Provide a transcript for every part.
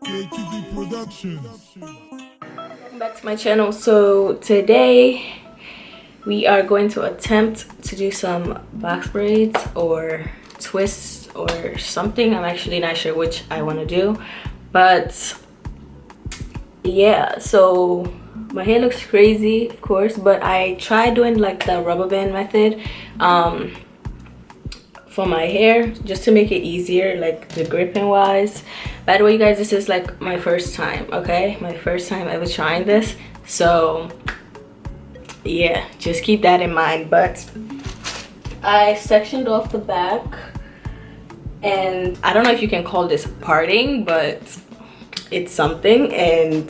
Welcome back to my channel. So today we are going to attempt to do some box braids or twists or something. I'm actually not sure which I want to do, but yeah, so my hair looks crazy, of course, but I tried doing like the rubber band method for my hair just to make it easier, like the gripping wise. By the way, you guys, this is like my first time, okay? My first time ever trying this, so yeah, just keep that in mind. But I sectioned off the back, and I don't know if you can call this parting, but it's something. And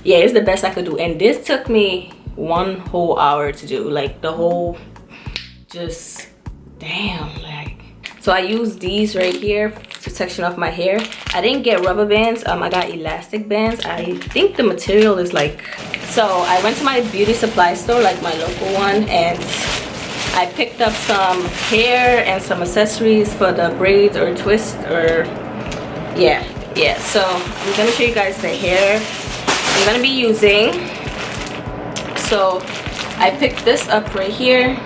yeah, it's the best I could do, and this took me 1 whole hour to do, like the whole, just damn, like. So I used these right here to section off my hair. I didn't get rubber bands, I got elastic bands. I think the material is like, so I went to my beauty supply store, like my local one, and I picked up some hair and some accessories for the braids or twist, or yeah. So I'm gonna show you guys the hair I'm gonna be using. So I picked this up right here,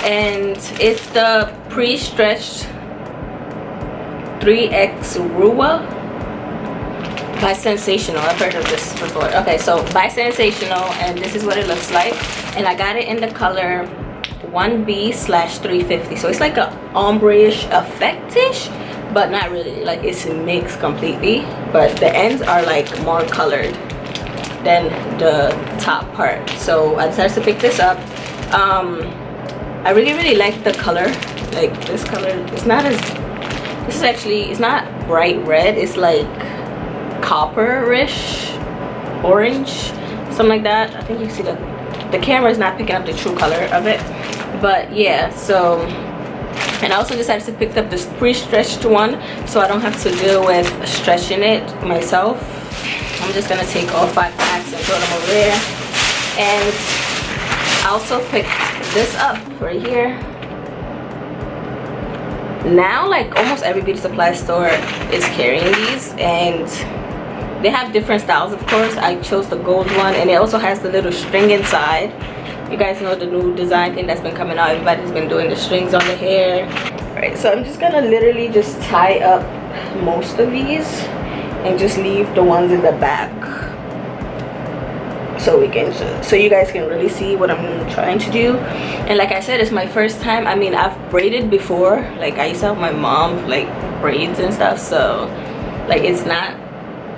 and it's the pre-stretched 3X Rua by Sensational. I've heard of this before. Okay, so by Sensational, and this is what it looks like, and I got it in the color 1B/350. So it's like a ombre-ish effect-ish, but not really, like it's mixed completely, but the ends are like more colored than the top part. So I decided to pick this up. I really like the color. Like this color, it's not as, this is actually, it's not bright red, it's like copper-ish orange, something like that. I think you see the camera is not picking up the true color of it, but yeah. So, and I also decided to pick up this pre-stretched one, so I don't have to deal with stretching it myself. I'm just gonna take all 5 packs and throw them over there. And I also picked this up right here. Now, like almost every beauty supply store is carrying these, and they have different styles, of course. I chose the gold one, and it also has the little string inside. You guys know the new design thing that's been coming out. Everybody's been doing the strings on the hair. All right, so I'm just gonna literally just tie up most of these and just leave the ones in the back, so we can just, so you guys can really see what I'm trying to do. And like I said, it's my first time. I mean, I've braided before, like I used to help my mom like braids and stuff, so like it's not,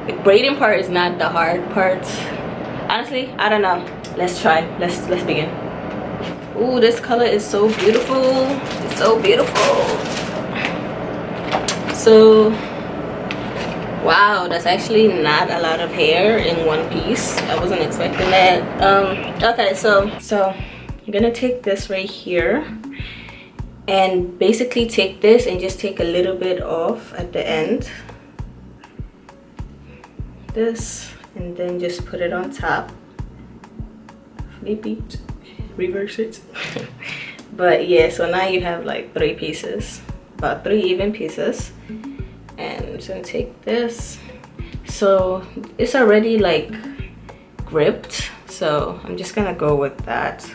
the braiding part is not the hard part, honestly. I don't know. Let's try. Let's begin. Ooh, this color is so beautiful. It's so beautiful. So wow, that's actually not a lot of hair in one piece. I wasn't expecting that. Okay, so I'm gonna take this right here and basically take this and just take a little bit off at the end, this, and then just put it on top. Flip it, reverse it. But yeah, so now you have like 3 pieces, about 3 even pieces. And I'm just gonna take this. So it's already like gripped, so I'm just gonna go with that.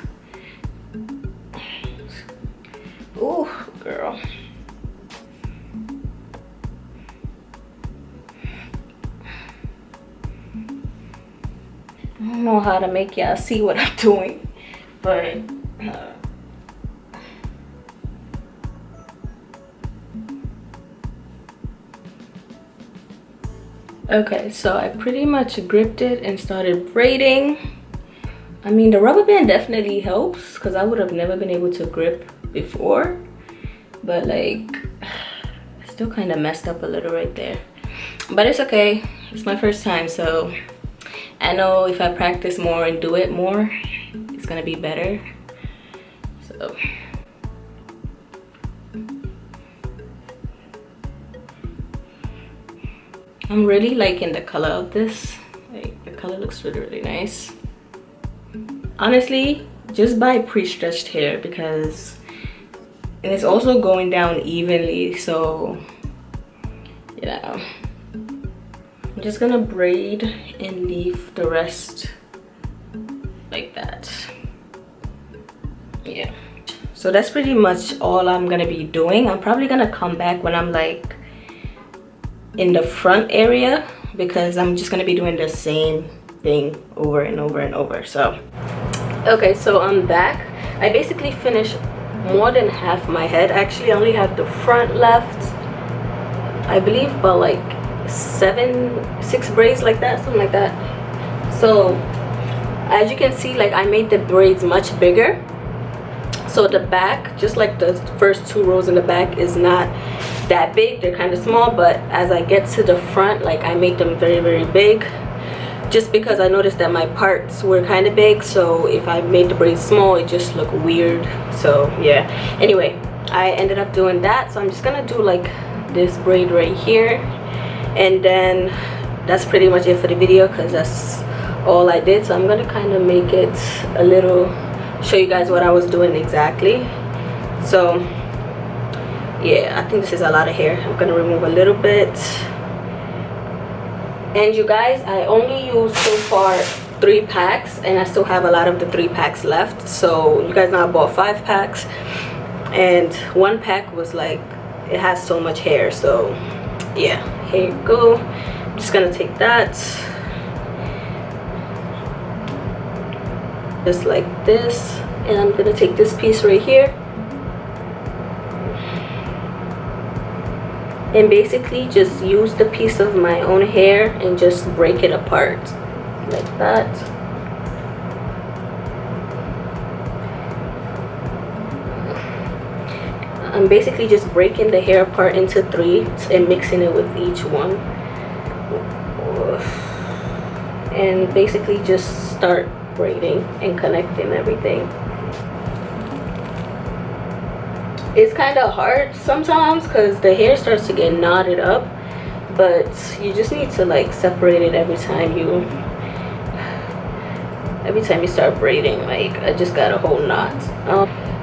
Ooh, girl. I don't know how to make y'all see what I'm doing, but okay, so I pretty much gripped it and started braiding. I mean, the rubber band definitely helps, because I would have never been able to grip before, but like I still kind of messed up a little right there, but it's okay. It's my first time, so I know if I practice more and do it more, it's gonna be better. So I'm really liking the color of this. Like the color looks really nice. Honestly, just buy pre-stretched hair, because, and it's also going down evenly, so you know, I'm just gonna braid and leave the rest like that. Yeah, so that's pretty much all I'm gonna be doing. I'm probably gonna come back when I'm like in the front area, because I'm just gonna be doing the same thing over and over and over. So okay, so I'm back. I basically finished more than half my head. Actually, I only have the front left. I believe about like 6 braids, like that, something like that. So as you can see, like I made the braids much bigger. So the back, just like the first 2 rows in the back, is not that big. They're kind of small, but as I get to the front, like I make them very, very big, just because I noticed that my parts were kind of big. So if I made the braids small, it just looked weird. So yeah, anyway, I ended up doing that. So I'm just gonna do like this braid right here, and then that's pretty much it for the video, because that's all I did. So I'm gonna kind of make it a little, show you guys what I was doing exactly. So yeah, I think this is a lot of hair. I'm gonna remove a little bit. And you guys, I only used so far 3 packs, and I still have a lot of the 3 packs left. So you guys know I bought 5 packs, and 1 pack was like, it has so much hair. So yeah, here you go. I'm just gonna take that, just like this, and I'm gonna take this piece right here and basically just use the piece of my own hair and just break it apart like that. I'm basically just breaking the hair apart into 3 and mixing it with each one, and basically just start braiding and connecting everything. It's kind of hard sometimes because the hair starts to get knotted up, but you just need to like separate it every time you start braiding. Like I just got a whole knot.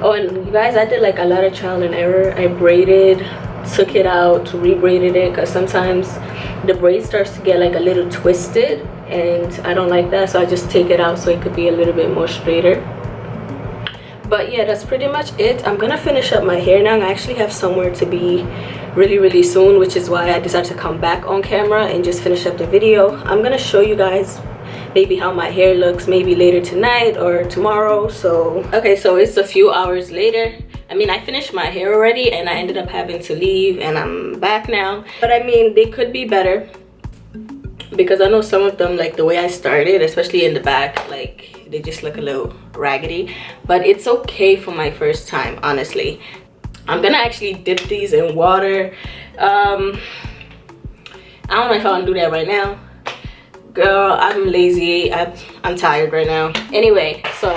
Oh, and you guys, I did like a lot of trial and error. I braided, took it out, re-braided it, because sometimes the braid starts to get like a little twisted, and I don't like that, so I just take it out so it could be a little bit more straighter. But yeah, that's pretty much it. I'm gonna finish up my hair now. I actually have somewhere to be really soon, which is why I decided to come back on camera and just finish up the video. I'm gonna show you guys maybe how my hair looks maybe later tonight or tomorrow. So okay, so it's a few hours later. I mean, I finished my hair already and I ended up having to leave, and I'm back now. But I mean, they could be better, because I know some of them, like the way I started, especially in the back, like they just look a little raggedy. But it's okay for my first time, honestly. I'm gonna actually dip these in water. I don't know if I want to do that right now. Girl, I'm lazy. I'm tired right now. Anyway, so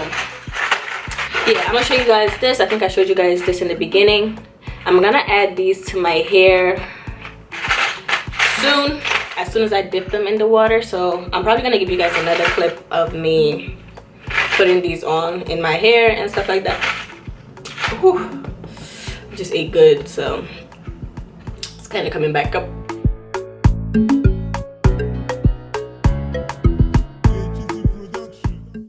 yeah, I'm gonna show you guys this. I think I showed you guys this in the beginning. I'm gonna add these to my hair soon, as soon as I dip them in the water. So I'm probably gonna give you guys another clip of me putting these on in my hair and stuff like that. Whew. Just ate good, so it's kind of coming back up.